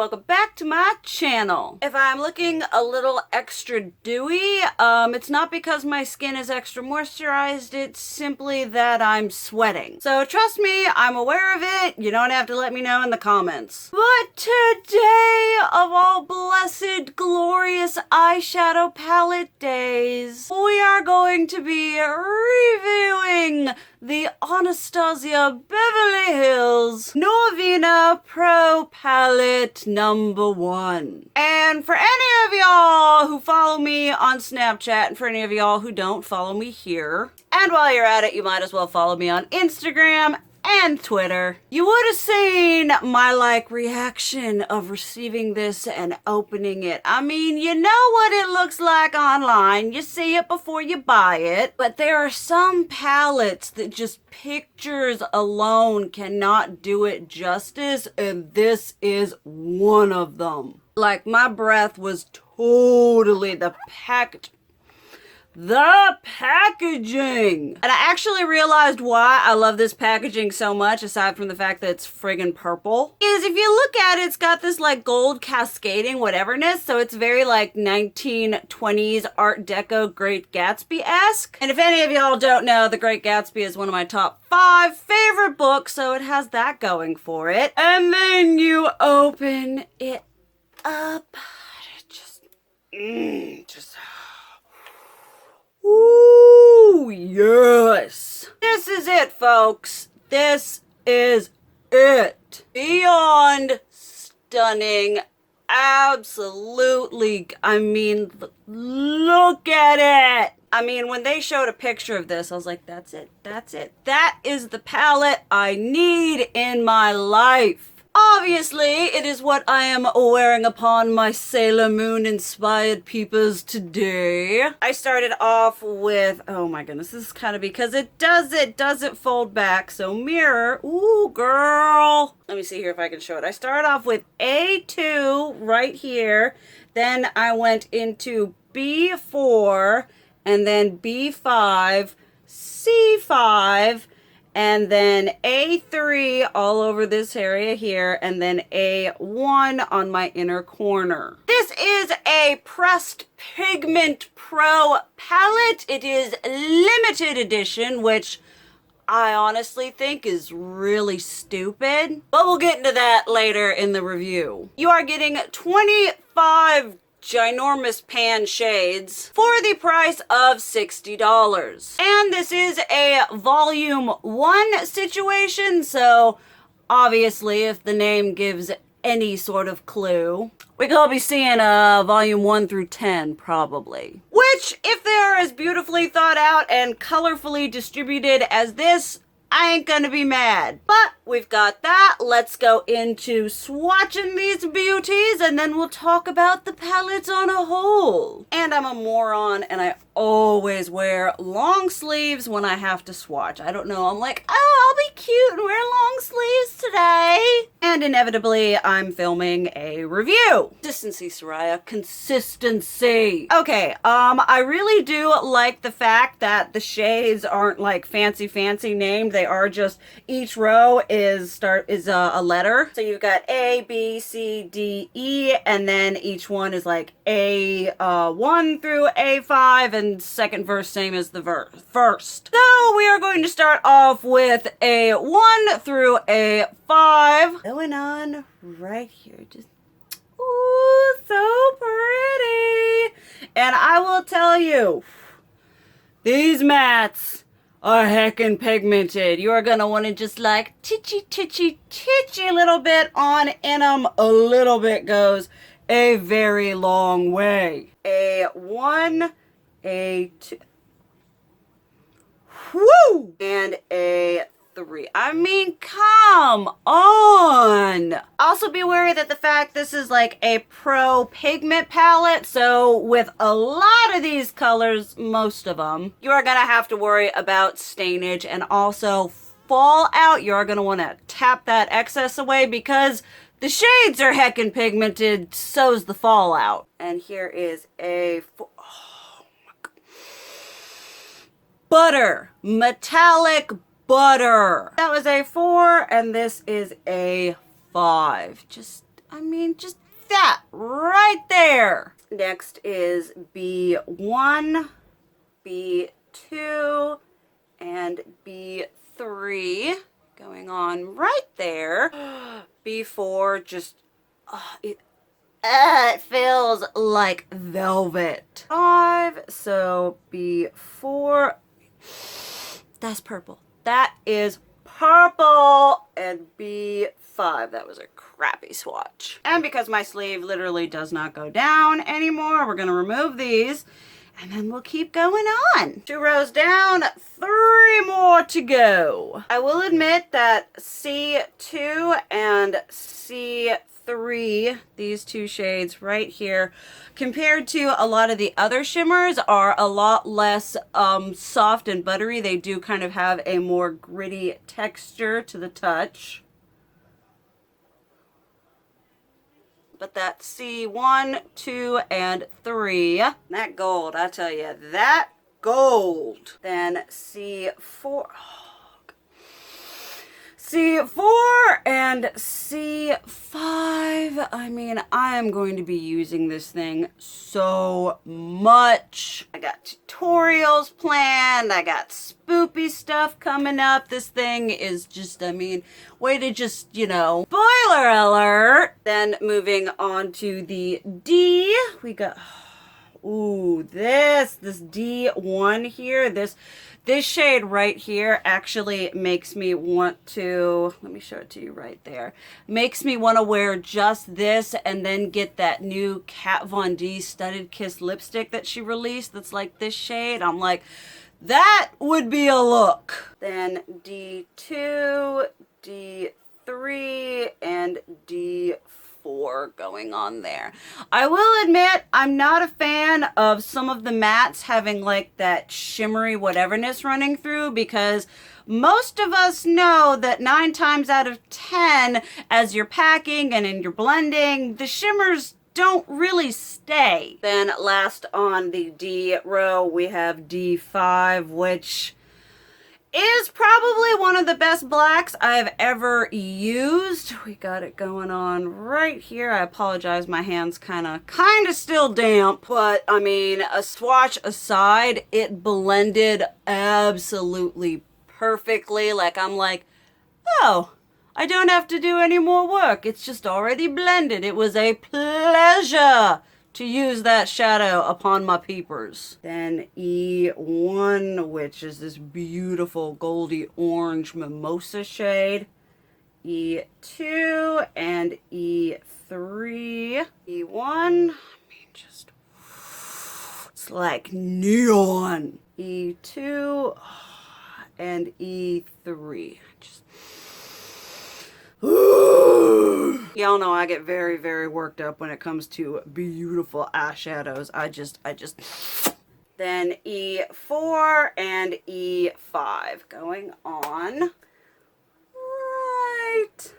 welcome back to my channel. If I'm looking a little extra dewy, it's not because my skin is extra moisturized, it's simply that I'm sweating. So trust me, I'm aware of it. You don't have to let me know in the comments. But today, of all blessed, glorious eyeshadow palette days, we are going to be reviewing the Anastasia Beverly Hills Norvina Pro Palette #1. And for any of y'all who follow me on Snapchat, and for any of y'all who don't, follow me here. And while you're at it, you might as well follow me on Instagram and Twitter. You would have seen my reaction of receiving this and opening it. I mean, you know what it looks like online. You see it before you buy it. But there are some palettes that just pictures alone cannot do it justice, and this is one of them. Like, my breath was totally the packaging. And I actually realized why I love this packaging so much, aside from the fact that it's friggin' purple, is if you look at it, it's got this gold cascading whateverness, so it's very 1920s Art Deco Great Gatsby-esque. And if any of y'all don't know, The Great Gatsby is one of my top 5 favorite books, so it has that going for it. And then you open it up. Just ooh, yes. This is it, folks. This is it. Beyond stunning. Absolutely. I mean, look at it. I mean, when they showed a picture of this, I was like, that's it. That's it. That is the palette I need in my life. Obviously, it is what I am wearing upon my Sailor Moon inspired peepers today. I started off with, oh my goodness, this is kind of because it doesn't fold back. So mirror, ooh girl. Let me see here if I can show it. I started off with A2 right here. Then I went into B4 and then B5, C5, and then A3 all over this area here, and then A1 on my inner corner. This is a pressed Pigment Pro palette. It is limited edition, which I honestly think is really stupid, but we'll get into that later in the review. You are getting 25 ginormous pan shades for the price of $60. And this is a volume 1 situation, so obviously if the name gives any sort of clue, we could all be seeing volume 1 through 10 probably. Which, if they are as beautifully thought out and colorfully distributed as this, I ain't gonna be mad. But we've got that. Let's go into swatching these beauties, and then we'll talk about the palettes on a whole. And I'm a moron, and I always wear long sleeves when I have to swatch. I don't know, I'm like, oh, I'll be cute and wear long sleeves today. And inevitably, I'm filming a review. Consistency, Soraya, consistency. Okay, I really do like the fact that the shades aren't fancy named. They are just, each row is a letter. So you've got A, B, C, D, E, and then each one is A1 through A5, and second verse same as the first. So we are going to start off with A1 through A5. Going on right here, just ooh, so pretty. And I will tell you, these mattes are heckin' pigmented. You are gonna want to just titchy a little bit on in them. A little bit goes a very long way. A1, A2, woo, and A3. I mean, come on. Also be wary that the fact this is a pro pigment palette, so with a lot of these colors, most of them, you are gonna have to worry about stainage and also fallout. You're gonna want to tap that excess away because the shades are heckin' pigmented, so's the fallout. And here is a butter, metallic butter. That was a 4, and this is a 5. Just I mean, just that right there. Next is B1, B2, and B3 going on right there. B4 just, it feels like velvet. 5, so B4, that's purple. That is purple. And B5, that was a crappy swatch. And because my sleeve literally does not go down anymore, we're gonna remove these and then we'll keep going on. 2 rows down, 3 more to go. I will admit that C2 and C3, these 2 shades right here, compared to a lot of the other shimmers, are a lot less soft and buttery. They do kind of have a more gritty texture to the touch. But that C1, 2, and 3, that gold, I tell you, that gold. Then C4, C4 and C5. I mean, I am going to be using this thing so much. I got tutorials planned. I got spoopy stuff coming up. This thing is just, I mean, way to just, you know, spoiler alert. Then moving on to the D, we got, ooh, this D1 here, this shade right here actually makes me want to, let me show it to you right there, makes me want to wear just this and then get that new Kat Von D Studded Kiss lipstick that she released that's like this shade. I'm like, that would be a look. Then D2, D3, and D4 going on there. I will admit I'm not a fan of some of the mattes having like that shimmery whateverness running through, because most of us know that 9 times out of 10 as you're packing and in your blending, the shimmers don't really stay. Then last on the D row we have D5, which is probably one of the best blacks I've ever used. We got it going on right here. I apologize, my hand's kind of still damp, but I mean, a swatch aside, it blended absolutely perfectly. Like, I'm like, oh, I don't have to do any more work. It's just already blended. It was a pleasure to use that shadow upon my peepers. Then E1, which is this beautiful goldy orange mimosa shade. E2 and E3. E1, I mean, just, it's like neon. E2 and E3. Just, y'all know I get very, very worked up when it comes to beautiful eyeshadows. I just. Then E4 and E5 going on right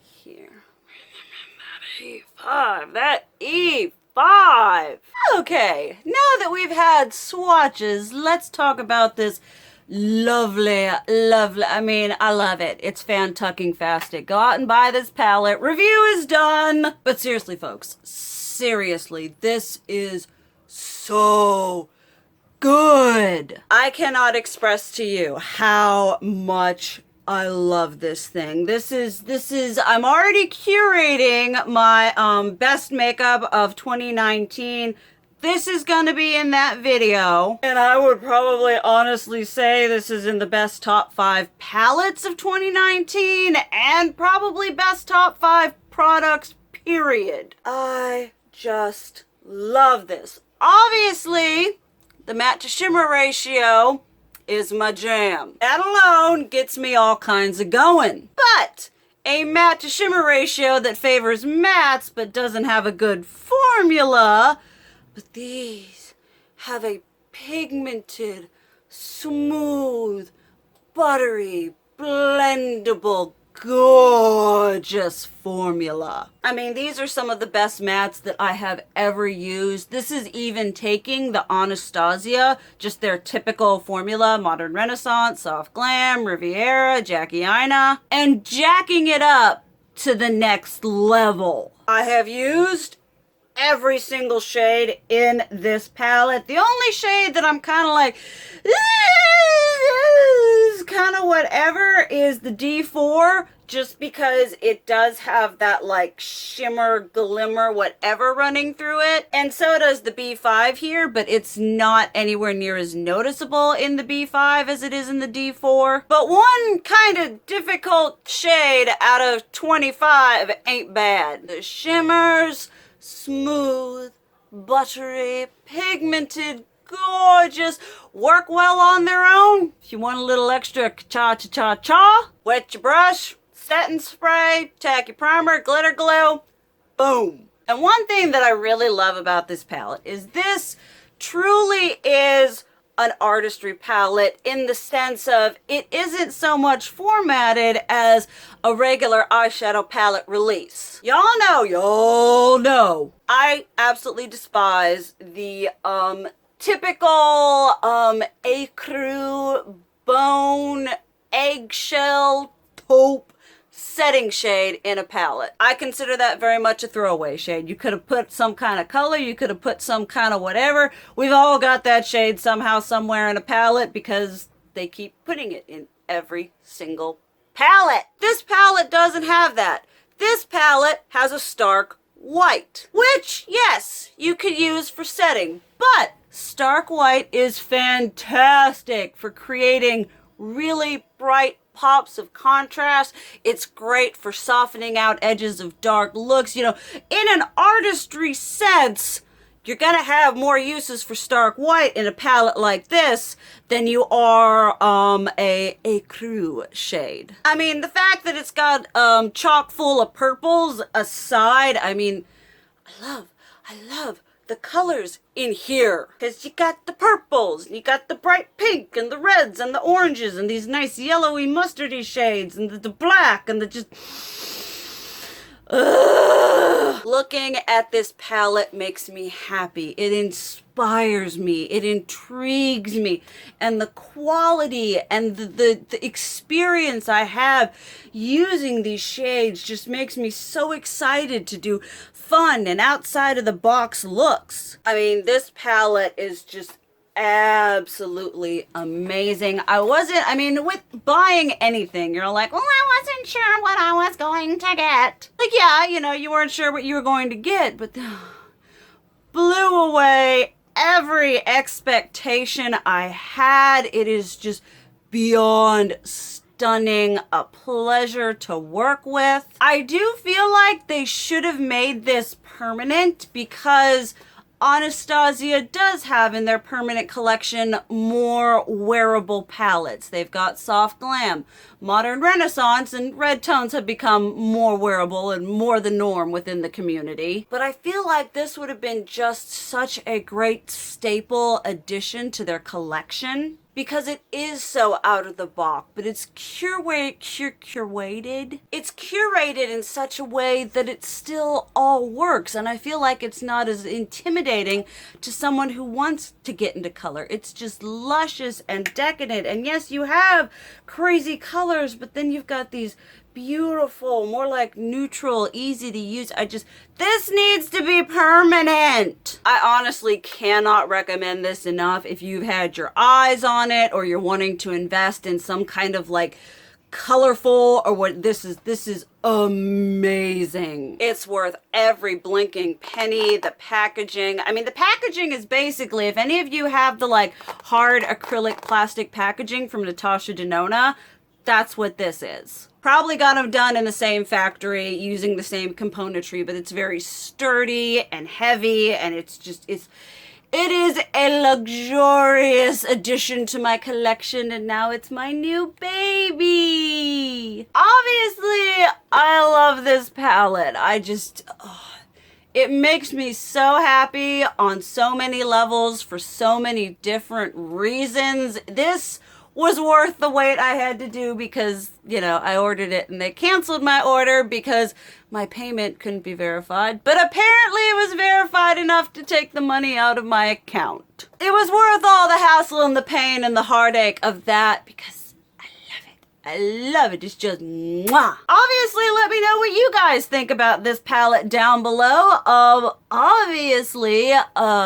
here. That E5. Okay, now that we've had swatches, let's talk about this lovely, I mean, I love it. It's fan-tucking-fastic. Go out and buy this palette. Review is done. But seriously, folks, seriously, this is so good. I cannot express to you how much I love this thing. This is, I'm already curating my best makeup of 2019. This is gonna be in that video. And I would probably honestly say this is in the best top 5 palettes of 2019 and probably best top 5 products, period. I just love this. Obviously, the matte to shimmer ratio is my jam. That alone gets me all kinds of going. But a matte to shimmer ratio that favors mattes but doesn't have a good formula. But these have a pigmented, smooth, buttery, blendable, gorgeous formula. I mean, these are some of the best mattes that I have ever used. This is even taking the Anastasia, just their typical formula, Modern Renaissance, Soft Glam, Riviera, Jackie Aina, and jacking it up to the next level. I have used every single shade in this palette. The only shade that I'm kind of like, kind of whatever, is the D4, just because it does have that like shimmer, glimmer, whatever running through it. And so does the B5 here, but it's not anywhere near as noticeable in the B5 as it is in the D4. But one kind of difficult shade out of 25 ain't bad. The shimmers, smooth, buttery, pigmented, gorgeous, work well on their own. If you want a little extra cha-cha-cha-cha, wet your brush, setting spray, tacky primer, glitter glue, boom. And one thing that I really love about this palette is this truly is an artistry palette, in the sense of it isn't so much formatted as a regular eyeshadow palette release. Y'all know, I absolutely despise the typical ecru, bone, eggshell, taupe setting shade in a palette. I consider that very much a throwaway shade. You could have put some kind of color, you could have put some kind of whatever. We've all got that shade somehow, somewhere in a palette, because they keep putting it in every single palette. This palette doesn't have that. This palette has a stark white, which, yes, you could use for setting, but stark white is fantastic for creating really bright pops of contrast. It's great for softening out edges of dark looks. You know, in an artistry sense, you're gonna have more uses for stark white in a palette like this than you are a ecru shade. I mean, the fact that it's got chock full of purples aside, I mean, I love the colors in here, because you got the purples, and you got the bright pink, and the reds, and the oranges, and these nice yellowy mustardy shades, and the black, and the just... Looking at this palette makes me happy. It inspires me. It intrigues me. And the quality and the experience I have using these shades just makes me so excited to do fun and outside of the box looks. I mean, this palette is just absolutely amazing. I mean, with buying anything, you're like, well, I wasn't sure what I was going to get. Like, yeah, you know, you weren't sure what you were going to get, but blew away every expectation I had. It is just beyond stunning, a pleasure to work with. I do feel like they should have made this permanent, because Anastasia does have in their permanent collection more wearable palettes. They've got soft glam, modern renaissance, and red tones have become more wearable and more the norm within the community. But I feel like this would have been just such a great staple addition to their collection, because it is so out of the box, but it's curated. It's curated in such a way that it still all works, and I feel like it's not as intimidating to someone who wants to get into color. It's just luscious and decadent, and yes, you have crazy colors, but then you've got these beautiful, more like neutral, easy to use. This needs to be permanent. I honestly cannot recommend this enough if you've had your eyes on it, or you're wanting to invest in some kind of like colorful, or what this is amazing. It's worth every blinking penny. The packaging, I mean, the packaging is basically, if any of you have the like hard acrylic plastic packaging from Natasha Denona, that's what this is. Probably got them done in the same factory using the same componentry, but it's very sturdy and heavy, and it is a luxurious addition to my collection, and now it's my new baby. Obviously, I love this palette. It makes me so happy on so many levels for so many different reasons. This was worth the wait I had to do, because, you know, I ordered it and they canceled my order because my payment couldn't be verified. But apparently it was verified enough to take the money out of my account. It was worth all the hassle and the pain and the heartache of that, because I love it. It's just mwah. Obviously, let me know what you guys think about this palette down below. Obviously,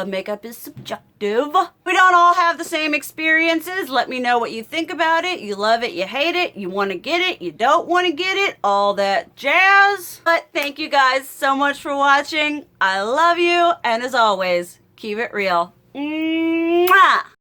makeup is subjective. We don't all have the same experiences. Let me know what you think about it. You love it, you hate it, you want to get it, you don't want to get it, all that jazz. But thank you guys so much for watching. I love you, and as always, keep it real. Mwah!